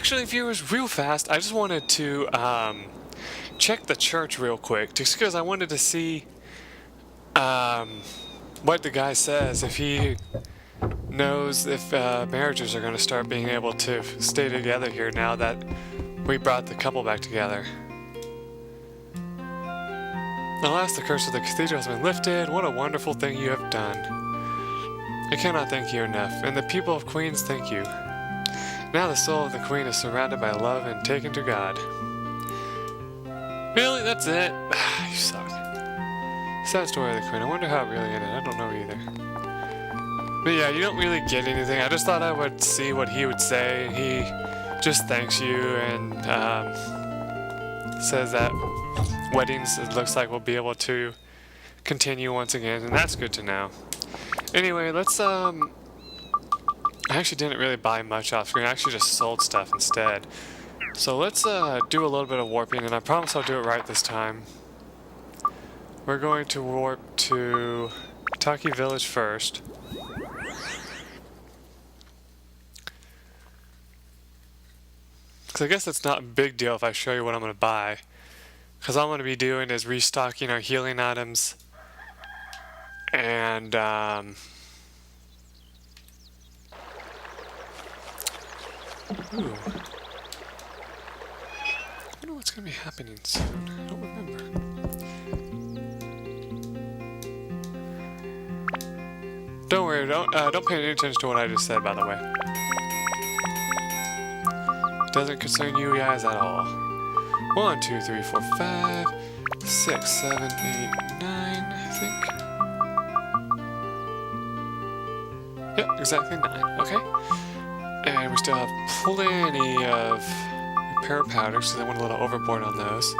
Actually, viewers, real fast, I just wanted to check the church real quick, just because I wanted to see what the guy says, if he knows if marriages are going to start being able to stay together here now that we brought the couple back together. Alas, the curse of the cathedral has been lifted. What a wonderful thing you have done. I cannot thank you enough, and the people of Queens thank you. Now the soul of the Queen is surrounded by love and taken to God. Really? That's it? You suck. Sad story of the Queen. I wonder how it really ended. I don't know either. But yeah, you don't really get anything. I just thought I would see what he would say. He just thanks you and says that weddings, it looks like, will be able to continue once again, and that's good to know. Anyway, let's I actually didn't really buy much off screen. I actually just sold stuff instead. So let's do a little bit of warping, and I promise I'll do it right this time. We're going to warp to Brownboo Village first. Because I guess it's not a big deal if I show you what I'm going to buy. Because all I'm going to be doing is restocking our healing items. And, ooh. I wonder what's going to be happening soon. I don't remember. Don't worry, don't pay any attention to what I just said, by the way. It doesn't concern you guys at all. 1, 2, 3, 4, 5, 6, 7, 8, 9, I think. Yep, exactly 9. Okay. And we still have plenty of repair powders, so I went a little overboard on those.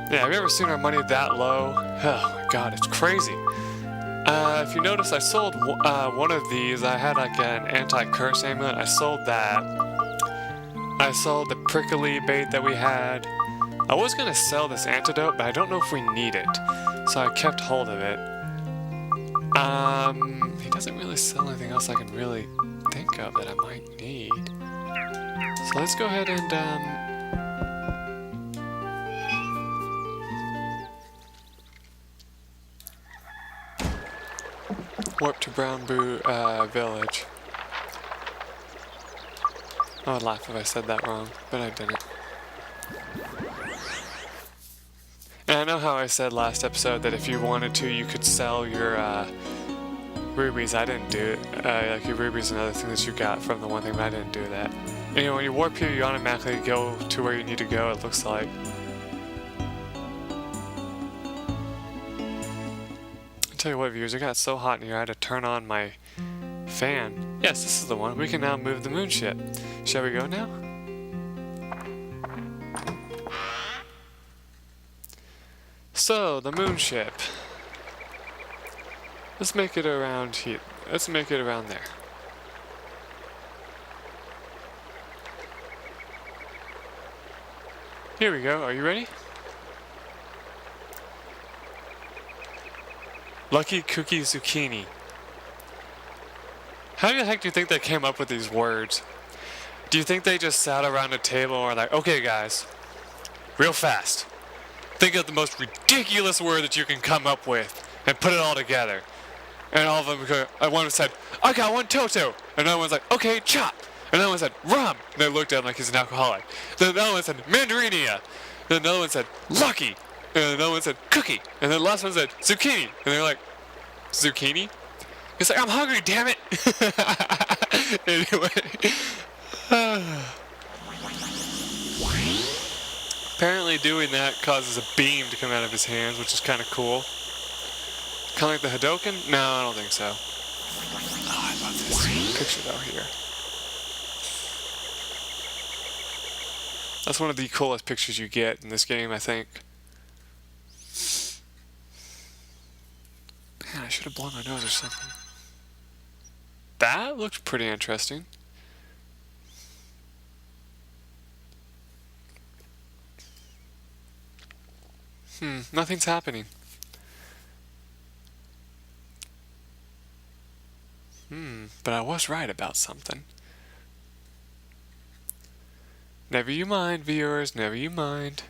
Yeah, have you ever seen our money that low? Oh my god, it's crazy. If you notice, I sold one of these. I had like an anti-curse amulet. I sold that. I sold the prickly bait that we had. I was going to sell this antidote, but I don't know if we need it. So I kept hold of it. He doesn't really sell anything else I can really think of that I might need. So let's go ahead and warp to Brownboo Village. I would laugh if I said that wrong, but I didn't. And I know how I said last episode that if you wanted to, you could sell your rubies. I didn't do it. Like your rubies and other things that you got from the one thing, but I didn't do that. Anyway, when you warp here, you automatically go to where you need to go, it looks like. I'll tell you what, viewers, it got so hot in here, I had to turn on my fan. Yes, this is the one. We can now move the moonship. Shall we go now? So, the moonship. Let's make it around here. Let's make it around there. Here we go. Are you ready? Lucky Cookie Zucchini. How the heck do you think they came up with these words? Do you think they just sat around a table and were like, okay guys, real fast, think of the most ridiculous word that you can come up with and put it all together. And all of them go, one said, I got one Toto. And another one's like, okay, chop. And another one said, rum. And they looked at him like he's an alcoholic. Then another one said, mandarinia. Then another one said, lucky. And another one said, cookie. And then the last one said, zucchini. And they're like, zucchini? He's like, I'm hungry, damn it. Anyway. Apparently doing that causes a beam to come out of his hands, which is kind of cool. Kind of like the Hadoken? No, I don't think so. Oh, I love this picture though here. That's one of the coolest pictures you get in this game, I think. Man, I should have blown my nose or something. That looked pretty interesting. Nothing's happening. But I was right about something. Never you mind, viewers, never you mind.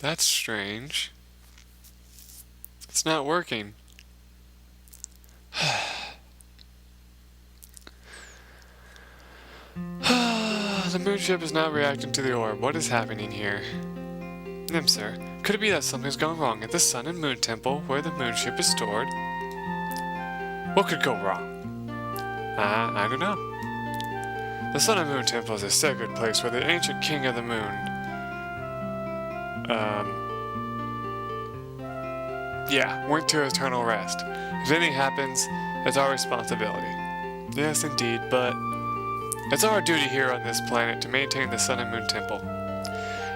That's strange. It's not working. The moonship is not reacting to the orb. What is happening here? Sir, could it be that something's gone wrong at the Sun and Moon Temple where the moonship is stored? What could go wrong? I don't know. The Sun and Moon Temple is a sacred place where the ancient King of the Moon, went to eternal rest. If anything happens, it's our responsibility. Yes, indeed, but it's our duty here on this planet to maintain the Sun and Moon Temple.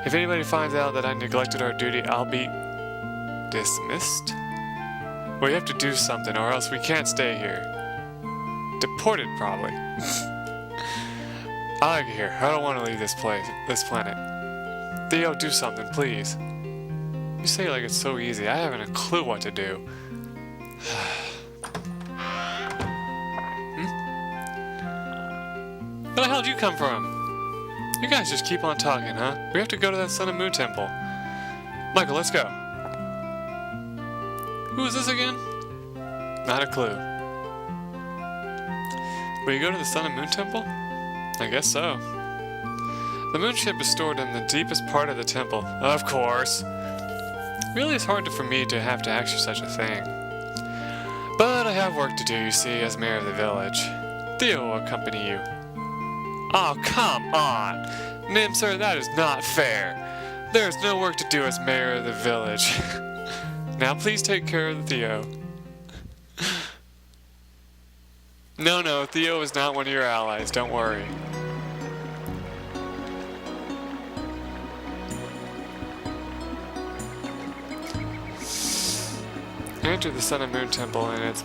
If anybody finds out that I neglected our duty, I'll be dismissed? Well, you have to do something, or else we can't stay here. Deported, probably. I like it here. I don't want to leave this planet. Theo, do something, please. You say it like it's so easy. I haven't a clue what to do. Where the hell did you come from? You guys just keep on talking, huh? We have to go to that Sun and Moon Temple. Michael, let's go. Who is this again? Not a clue. Will you go to the Sun and Moon Temple? I guess so. The moonship is stored in the deepest part of the temple. Of course. Really, it's hard for me to have to ask you such a thing. But I have work to do, you see, as mayor of the village. Theo will accompany you. Oh, come on! Sir, that is not fair. There is no work to do as mayor of the village. Now please take care of Theo. No, Theo is not one of your allies, don't worry. Enter the Sun and Moon Temple and its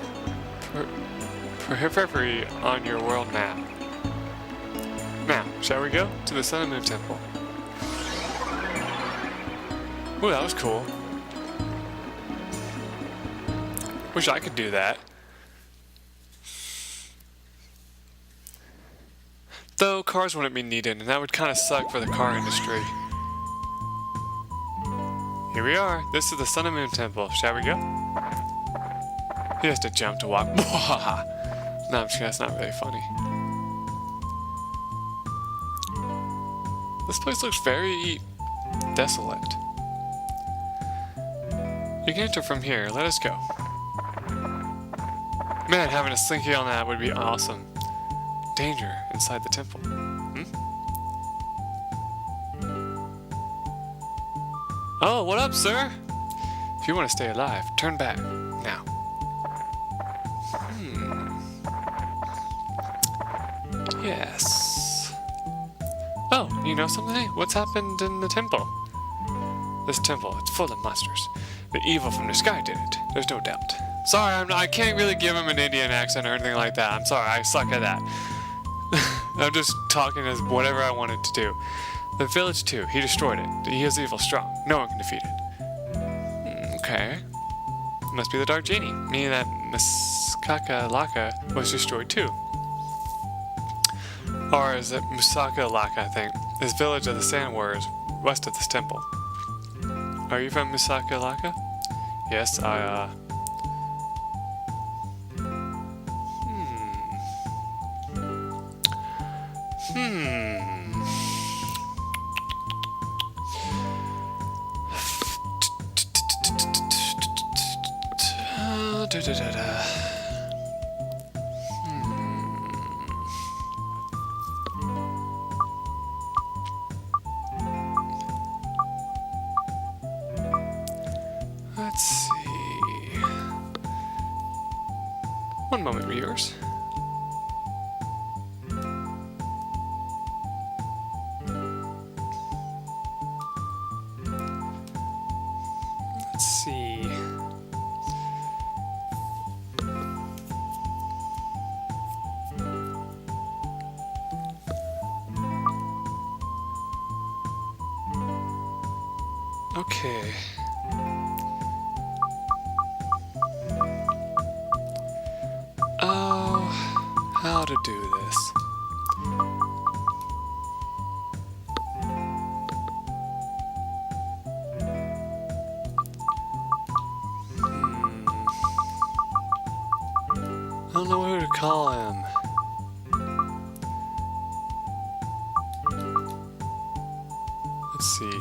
periphery on your world map. Now, shall we go to the Sun and Moon Temple? Ooh, that was cool. Wish I could do that. Though cars wouldn't be needed, and that would kind of suck for the car industry. Here we are. This is the Sun and Moon Temple. Shall we go? He has to jump to walk. No, I'm sure that's not really funny. This place looks very desolate. You can enter from here. Let us go. Man, having a slinky on that would be awesome. Danger inside the temple. Oh, what up, sir? If you want to stay alive, turn back. Now. Yes. Oh, you know something? What's happened in the temple? This temple, it's full of monsters. The evil from the sky did it. There's no doubt. Sorry, I can't really give him an Indian accent or anything like that. I'm sorry, I suck at that. I'm just talking as whatever I wanted to do. The village too, he destroyed it. He is evil strong. No one can defeat it. Okay. Must be the Dark Genie, meaning that Musaka Laka was destroyed too. Or is it Musaka Laka, I think. This village of the Sand Warriors, west of this temple. Are you from Musaka Laka? Yes, Let's see. One moment, viewers. Let's see. Okay. to do this. I don't know who to call him. Let's see.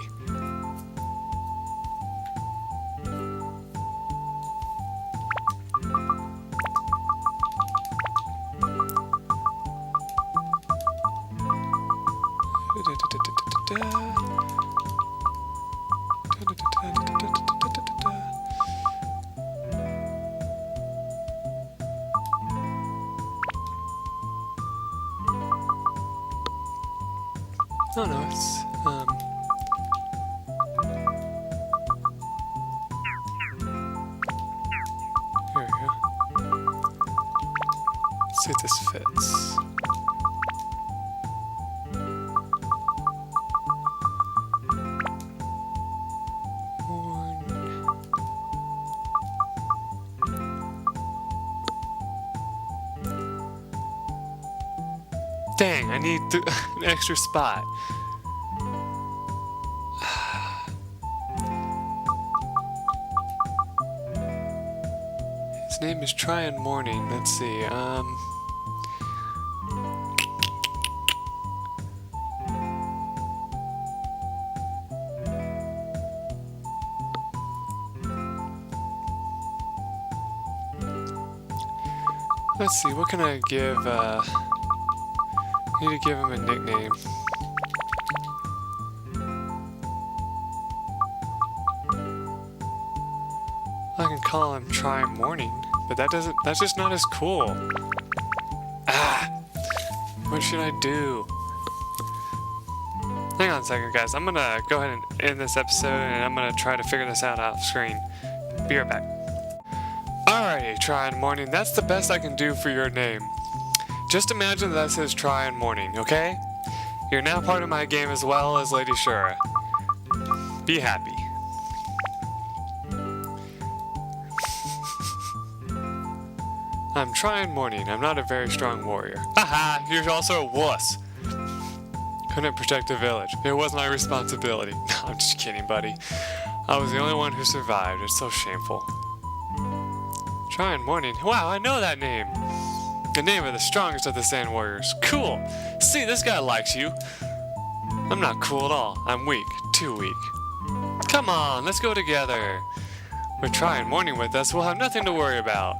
Oh no, it's here we go. Let's see if this fits. Dang, I need an extra spot. His name is Tryon Morning. Let's see. Let's see. What can I give? I need to give him a nickname. I can call him Try Morning, but that's just not as cool. Ah! What should I do? Hang on a second, guys. I'm gonna go ahead and end this episode, and I'm gonna try to figure this out off screen. Be right back. Alrighty, Try Morning. That's the best I can do for your name. Just imagine that says Try Morning, okay? You're now part of my game as well as Lady Shura. Be happy. I'm Tryon Morning. I'm not a very strong warrior. Haha, you're also a wuss. Couldn't protect the village. It was my responsibility. No, I'm just kidding, buddy. I was the only one who survived. It's so shameful. Tryon Morning. Wow, I know that name. The name of the strongest of the Sand Warriors. Cool. See, this guy likes you. I'm not cool at all. I'm weak. Too weak. Come on, let's go together. With Tryon Morning with us, we'll have nothing to worry about.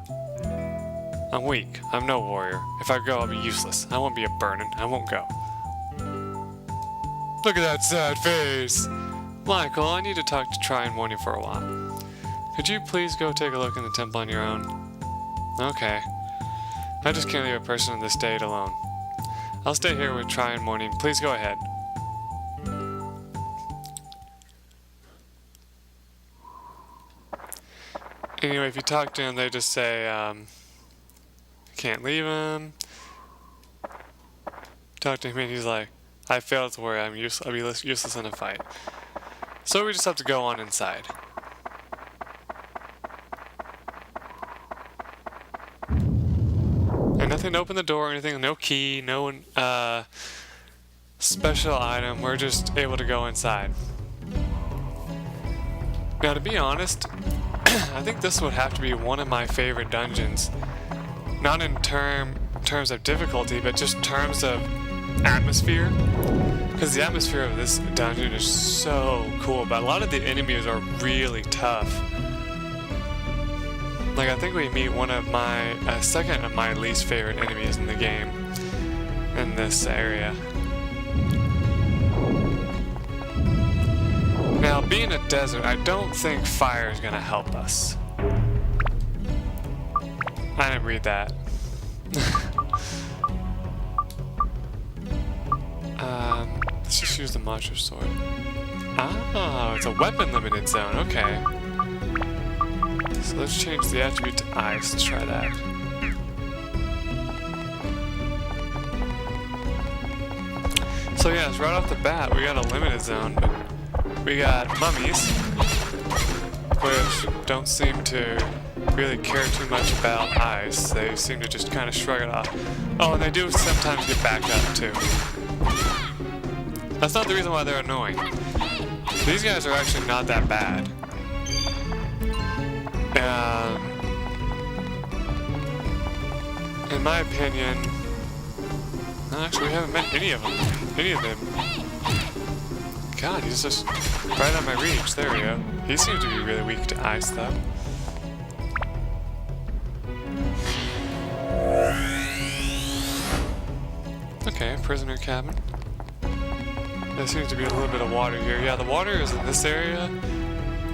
I'm weak. I'm no warrior. If I go, I'll be useless. I won't be a burden. I won't go. Look at that sad face. Michael, I need to talk to Tryon Morning for a while. Could you please go take a look in the temple on your own? Okay. I just can't leave a person in this state alone. I'll stay here with Tryon Morning. Please go ahead. Anyway, if you talk to him, they just say, can't leave him. Talk to him and he's like, I failed to worry, I'll be useless in a fight. So we just have to go on inside. And nothing to open the door or anything, no key, no special item, we're just able to go inside. Now to be honest, I think this would have to be one of my favorite dungeons. Not in terms of difficulty, but just terms of atmosphere. Because the atmosphere of this dungeon is so cool, but a lot of the enemies are really tough. Like, I think we meet one of my, second of my least favorite enemies in the game, in this area. Now, being a desert, I don't think fire is gonna help us. I didn't read that. Let's just use the Monster Sword. Oh, it's a weapon limited zone, okay. So let's change the attribute to ice, let's try that. So yeah, right off the bat, we got a limited zone, but we got mummies, which don't seem to really care too much about ice. They seem to just kind of shrug it off. Oh, and they do sometimes get back up too. That's not the reason why they're annoying. These guys are actually not that bad. In my opinion, actually we haven't met any of them. God, he's just right on my reach. There we go. He seems to be really weak to ice though. Okay, prisoner cabin. There seems to be a little bit of water here. Yeah, the water is in this area.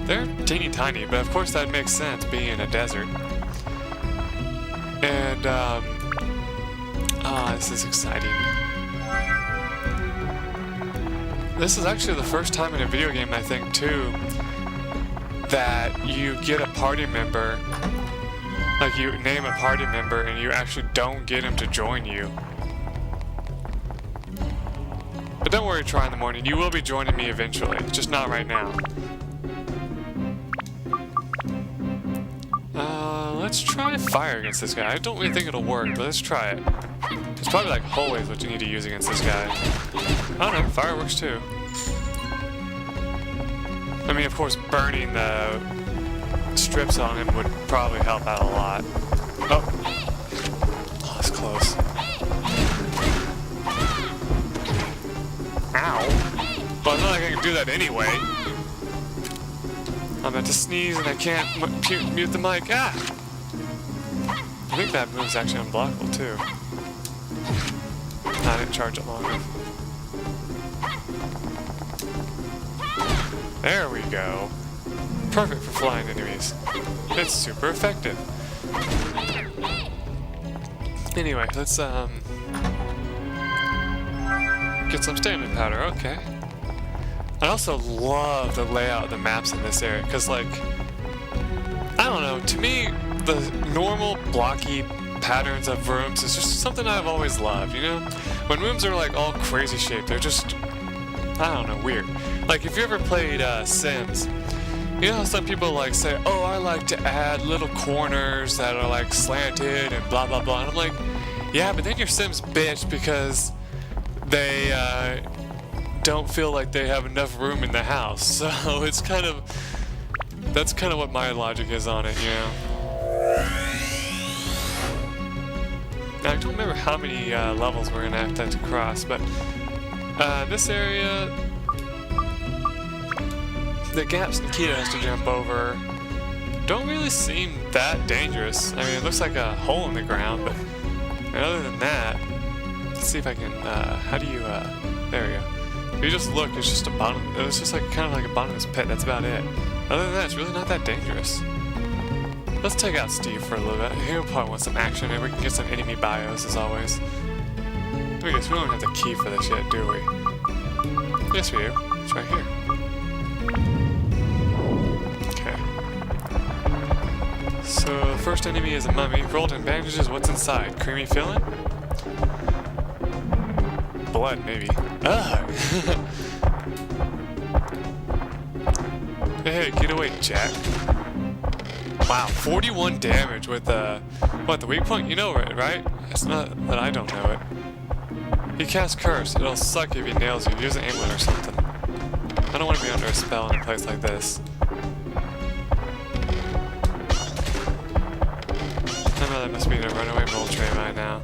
They're teeny tiny, but of course that makes sense being in a desert. And, this is exciting. This is actually the first time in a video game, I think, too, that you get a party member, like you name a party member and you actually don't get him to join you. But don't worry, Try in the Morning, you will be joining me eventually, just not right now. Let's try fire against this guy. I don't really think it'll work, but let's try it. It's probably like holy is what you need to use against this guy. I don't know, fire works too. I mean, of course, burning the strips on him would probably help out a lot. Oh, that's close. Ow. Well, it's not like I can do that anyway. I'm about to sneeze and I can't mute the mic. Ah! I think that move's actually unblockable too. I didn't charge it long enough. There we go. Perfect for flying enemies. It's super effective. Anyway, let's get some stamina powder. Okay. I also love the layout of the maps in this area, because, like, I don't know, to me, the normal blocky patterns of rooms is just something I've always loved, you know? When rooms are, like, all crazy shaped, they're just, I don't know, weird. Like, if you ever played Sims, you know how some people, like, say, oh, I like to add little corners that are, like, slanted and blah, blah, blah. And I'm like, yeah, but then your Sims bitch because they, don't feel like they have enough room in the house. So it's kind of, that's kind of what my logic is on it, you know? Now, I don't remember how many levels we're gonna have to cross, but this area, the gaps Nikita has to jump over don't really seem that dangerous. I mean, it looks like a hole in the ground, but other than that, let's see if I can, how do you, there we go. If you just look, it's just a bottom, it's just like kind of like a bottomless pit, that's about it. Other than that, it's really not that dangerous. Let's take out Steve for a little bit. He'll probably want some action, and we can get some enemy bios as always. I guess we don't have the key for this yet, do we? Yes, we do. It's right here. Okay. So, the first enemy is a mummy. Rolled in bandages, what's inside? Creamy filling? Blood, maybe. Ugh! Hey, get away, Jack. Wow, 41 damage with the weak point? You know it, right? It's not that I don't know it. He casts Curse. It'll suck if he nails you. Use an amulet or something. I don't want to be under a spell in a place like this. I know that must be the runaway roll tray right now.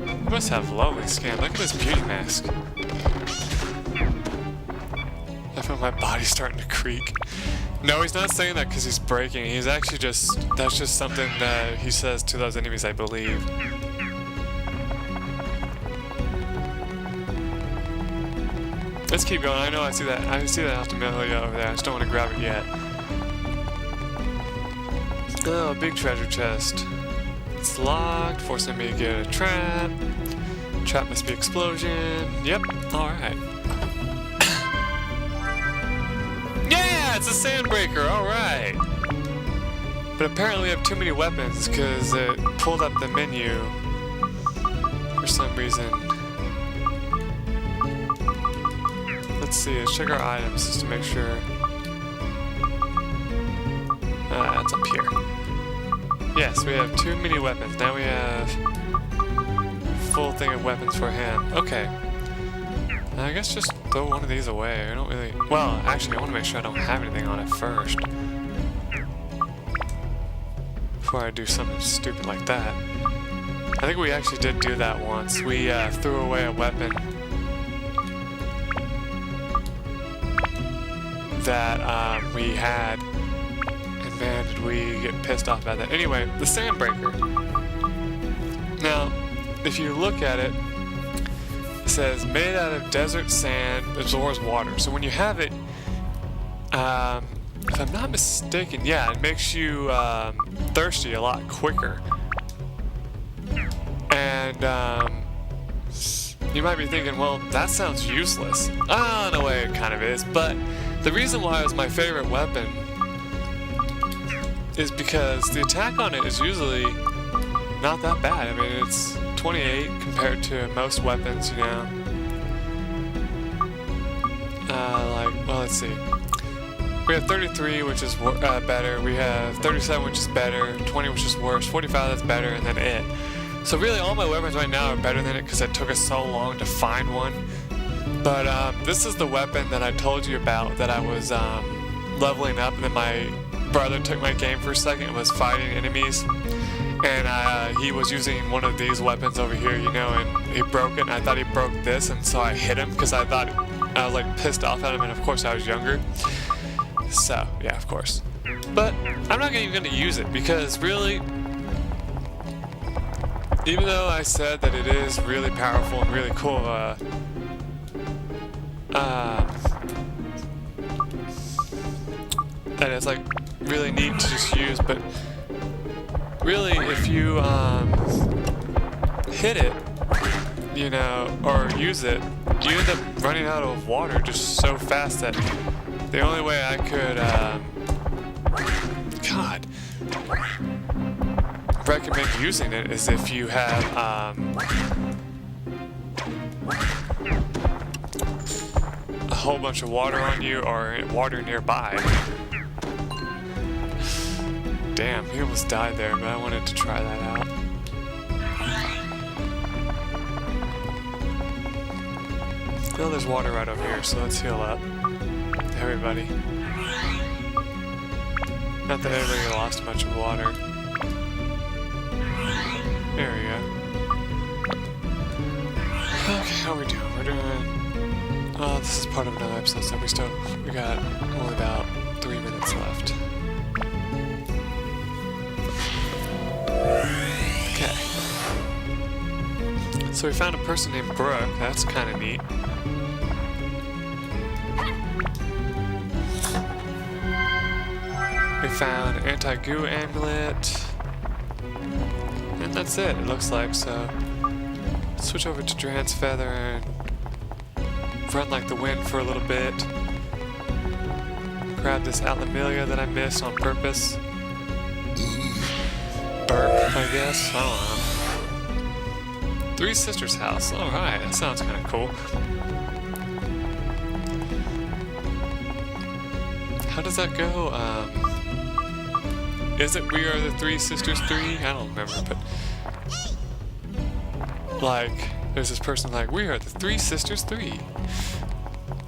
He must have lovely skin. Look at this beauty mask. I feel my body's starting to creak. No, he's not saying that because he's breaking. He's actually just, that's just something that he says to those enemies, I believe. Let's keep going. I know I see that. I see that Altamelia over there. I just don't want to grab it yet. Oh, big treasure chest. It's locked, forcing me to get a trap. Trap must be explosion. Yep, alright. Yeah, it's a sandbreaker, alright. But apparently I have too many weapons because it pulled up the menu for some reason. Let's see, let's check our items just to make sure. what's up here? Yes, we have 2 mini weapons. Now we have full thing of weapons for him. Okay. I guess just throw one of these away. I don't really... Well, actually, I want to make sure I don't have anything on it first. Before I do something stupid like that. I think we actually did do that once. We threw away a weapon that we had. And man, did we get pissed off about that. Anyway, the Sandbreaker. Now, if you look at it, it says made out of desert sand, absorbs water. So when you have it, if I'm not mistaken, yeah, it makes you thirsty a lot quicker. And you might be thinking, well, that sounds useless. In a way it kind of is, but the reason why it was my favorite weapon is because the attack on it is usually not that bad. I mean, it's 28 compared to most weapons, you know. Well, let's see. We have 33, which is better. We have 37, which is better. 20, which is worse. 45, that's better, and then it. So really, all my weapons right now are better than it because it took us so long to find one. But this is the weapon that I told you about that I was leveling up, and then my brother took my game for a second and was fighting enemies. And he was using one of these weapons over here, you know, and he broke it, and I thought he broke this, and so I hit him because I thought I was like pissed off at him, and of course I was younger. So, yeah, of course. But I'm not even going to use it because really, even though I said that it is really powerful and really cool, that it's like really neat to just use, but really if you hit it, you know, or use it, you end up running out of water just so fast that the only way I could recommend using it is if you have a whole bunch of water on you or water nearby. Damn, he almost died there, but I wanted to try that out. Well, there's water right over here, so let's heal up. Everybody. Not that everybody lost much of water. There we go. Okay, how are we doing? We're doing... Oh, this is part of another episode, so we got only about 3 minutes left. Okay. So we found a person named Brooke. That's kind of neat. We found an anti-goo amulet. And that's it looks like. So switch over to Dran's Feather and run like the wind for a little bit. Grab this Atlamelia that I missed on purpose. Burp, I guess. I don't know. Three Sisters house. Alright, that sounds kind of cool. How does that go? Is it We Are the Three Sisters 3? I don't remember, but... Like, there's this person like, We Are the Three Sisters 3.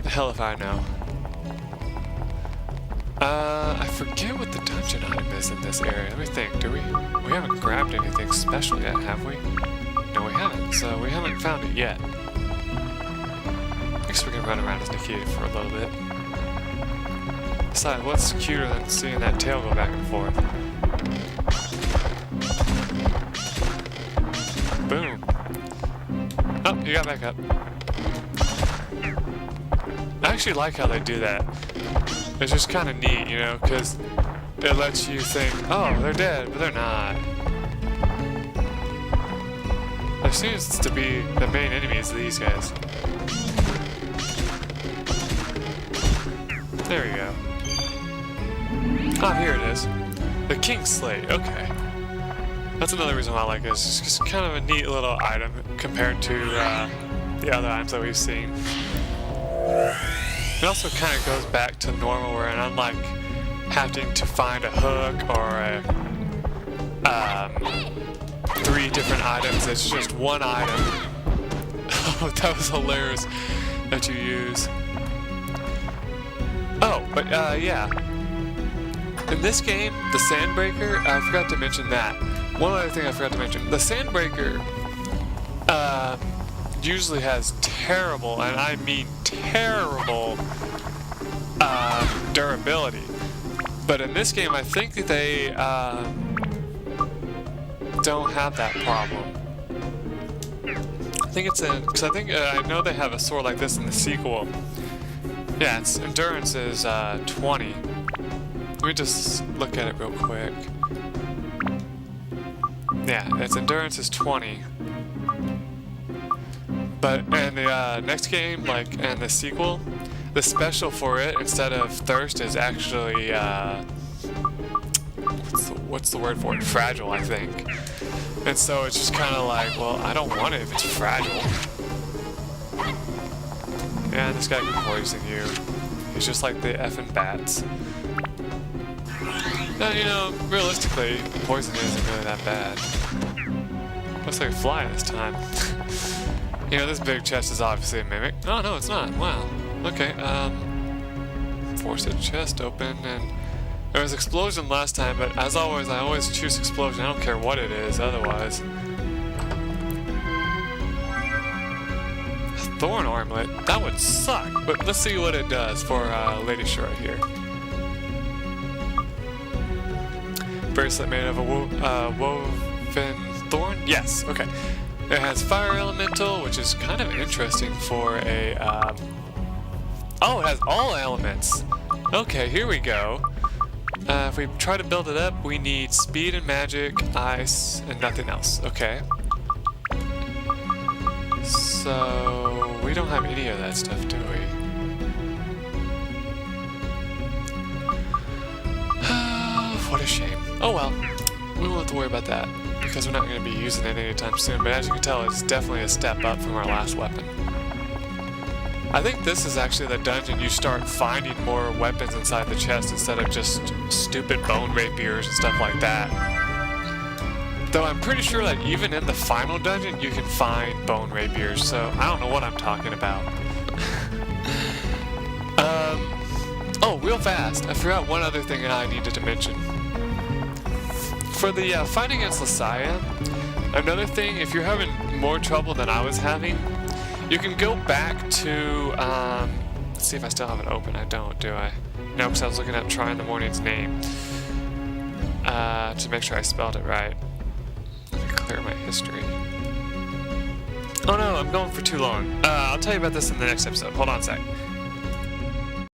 The hell if I know. I forget what the dungeon item is in this area. Let me think, do we? We haven't grabbed anything special yet, have we? No, we haven't, so we haven't found it yet. I guess we can run around as Nikita for a little bit. Besides, what's cuter than seeing that tail go back and forth? Boom. Oh, you got back up. I actually like how they do that. It's just kind of neat, you know, because it lets you think, oh, they're dead, but they're not. There seems to be the main enemies of these guys. There we go. Oh, here it is. The King's Slate, okay. That's another reason why I like this. It's just kind of a neat little item compared to the other items that we've seen. It also kind of goes back to normal, where unlike having to find a hook or a 3 different items. It's just one item. Oh, that was hilarious that you use. Oh, but yeah. In this game, the Sandbreaker, I forgot to mention that. One other thing I forgot to mention. The Sandbreaker usually has terrible, and I mean terrible, durability. But in this game, I think that they don't have that problem. I think it's in, because I know they have a sword like this in the sequel. Yeah, its endurance is 20. Let me just look at it real quick. Yeah, its endurance is 20. But in the next game, like in the sequel, the special for it instead of thirst is actually what's the word for it? Fragile, I think. And so it's just kind of like, well, I don't want it if it's fragile. Yeah, this guy can poison you. He's just like the effing bats. Now, you know, realistically, poison isn't really that bad. Looks like a fly this time. You know, this big chest is obviously a mimic. Oh, no, it's not. Wow. Okay, force the chest open, and there was explosion last time, but as always, I always choose explosion. I don't care what it is, otherwise. A thorn armlet? That would suck, but let's see what it does for Lady Shura here. Bracelet made of a woven thorn? Yes, okay. It has fire elemental, which is kind of interesting for a, oh, it has all elements. Okay, here we go. If we try to build it up, we need speed and magic, ice, and nothing else. Okay. So, we don't have any of that stuff, do we? What a shame. Oh well, we won't have to worry about that, because we're not going to be using it anytime soon, but as you can tell, it's definitely a step up from our last weapon. I think this is actually the dungeon you start finding more weapons inside the chest instead of just stupid bone rapiers and stuff like that. Though I'm pretty sure that even in the final dungeon you can find bone rapiers, so I don't know what I'm talking about. Oh, real fast, I forgot one other thing that I needed to mention. For the fight against Lasaya, another thing, if you're having more trouble than I was having, you can go back to, let's see if I still have it open. I don't, do I? No, because I was looking at Try in the Morning's name to make sure I spelled it right. Let me clear my history. Oh no, I'm going for too long. I'll tell you about this in the next episode. Hold on a sec.